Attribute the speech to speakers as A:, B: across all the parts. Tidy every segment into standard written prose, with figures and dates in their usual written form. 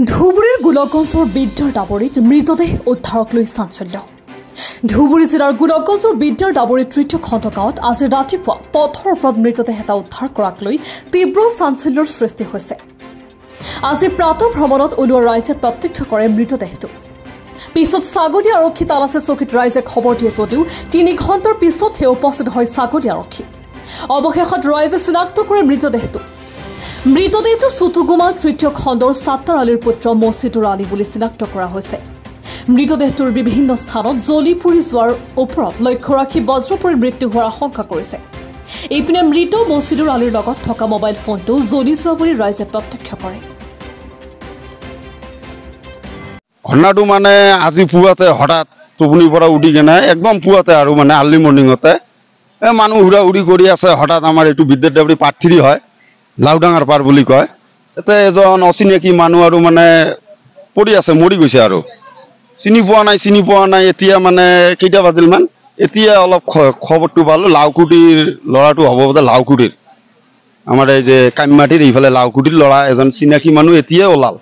A: ধুবুৰীৰ গোলকগঞ্জৰ বিদ্যাৰ দাবৰীত মৃতদেহ উদ্ধাৰক লৈ চাঞ্চল্য। ধুবুৰী জিলাৰ গোলকগঞ্জৰ বিদ্যাৰ দাবৰীৰ তৃতীয় খণ্ড গাঁৱত আজি ৰাতিপুৱা পথৰ ওপৰত মৃতদেহ এটা উদ্ধাৰ কৰাক লৈ তীব্ৰ চাঞ্চল্যৰ সৃষ্টি হৈছে। আজি প্ৰাতঃ ভ্ৰমণত ওলোৱা ৰাইজে প্ৰত্যক্ষ কৰে মৃতদেহটো। পিছত ছাগলী আৰক্ষী তালাচী চকীত ৰাইজে খবৰ দিয়ে যদিও ৩ ঘণ্টাৰ পিছতহে উপস্থিত হয় ছাগলী আৰক্ষী। অৱশেষত ৰাইজে চিনাক্ত কৰে মৃতদেহটো চুটুগুমা তৃতীয় খণ্ডৰ ছাত্তাৰ আলীৰ পুত্ৰ মছিদুৰ আলী বুলি চিনাক্ত কৰা হৈছে। মৃতদেহটোৰ বিভিন্ন স্থানত জ্বলি পুৰি যোৱাৰ ওপৰত লক্ষ্য ৰাখি বজ্ৰপৰি মৃত্যু হোৱাৰ আশংকা কৰিছে। এইপিনে মৃত মছিদুৰ আলীৰ লগত থকা মোবাইল ফোনটো জ্বলি যোৱা বুলি ৰাইজে প্ৰত্যক্ষ কৰে।
B: ঘটনাটো মানে আজি পুৱাতে হঠাৎ টোপনিৰ পৰা উঠি কেনে একদম পুৱাতে আৰু মানে আৰ্লি মৰ্ণিঙতে মানুহ উৰা উৰি কৰি আছে। হঠাৎ আমাৰ এইটো বিদ্যাৰ দাবৰী পাৰ্থিৰী হয়, লাউডাঙাৰ পাৰ বুলি কয়। এতে এজন অচিনাকি মানুহ আৰু মানে পৰি আছে, মৰি গৈছে আৰু চিনি পোৱা নাই। এতিয়া মানে কেইটা বাজিল মান, এতিয়া অলপ খবৰটো পালো লাউকুটিৰ ল'ৰাটো হ'ব বোধে। লাউকুটিৰ আমাৰ এই যে কামমাটিৰ এইফালে লাউকুটিৰ ল'ৰা এজন চিনাকি মানুহ এতিয়াই ওলাল।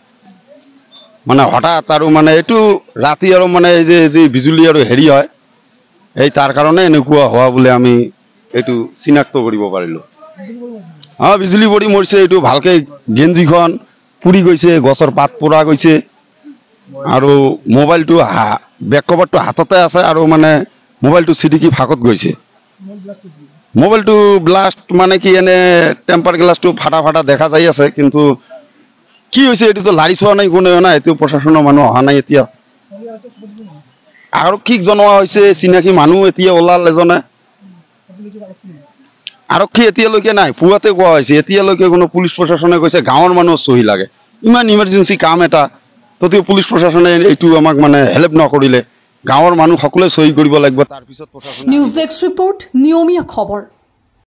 B: মানে হঠাৎ আৰু মানে এইটো ৰাতি আৰু মানে এই যে বিজুলী আৰু হেৰি হয়, এই তাৰ কাৰণে এনেকুৱা হোৱা বুলি আমি এইটো চিনাক্ত কৰিব পাৰিলো। বিজুলী পৰি মৰিছে। এইটো ভালকে গেঞ্জিখন পুৰি গৈছে, গছৰ পাত পৰা গৈছে আৰু মোবাইলটো বেক কভাৰটো হাততে আছে আৰু মানে মোবাইলটো ছিটিকি ফাকত গৈছে। মোবাইলটো ব্লাষ্ট মানে কি এনে টেম্পাৰ গ্লাছটো ফাটা দেখা যাই আছে, কিন্তু কি হৈছে এইটোতো লাৰি চোৱা নাই কোনেও না। এইটো প্ৰশাসনৰ মানুহ অহা নাই। এতিয়া আৰক্ষীক জনোৱা হৈছে, চিনাকি মানুহ এতিয়া ওলাল এজনে। আৰক্ষী এতিয়ালৈকে নাই, পুৱাতে কোৱা হৈছে। এতিয়ালৈকে কোনো পুলিচ প্ৰশাসনে কৈছে গাঁৱৰ মানুহৰ চহী লাগে। ইমান ইমাৰ্জেঞ্চি কাম এটা, তথাপিও পুলিচ প্ৰশাসনে এইটো আমাক মানে হেল্প নকৰিলে। গাঁৱৰ মানুহ সকলোৱে চহী কৰিব লাগিব, তাৰপিছত প্ৰশাসনে।
A: নিউজ ডেস্ক ৰিপৰ্ট, নিয়মীয়া খবৰ।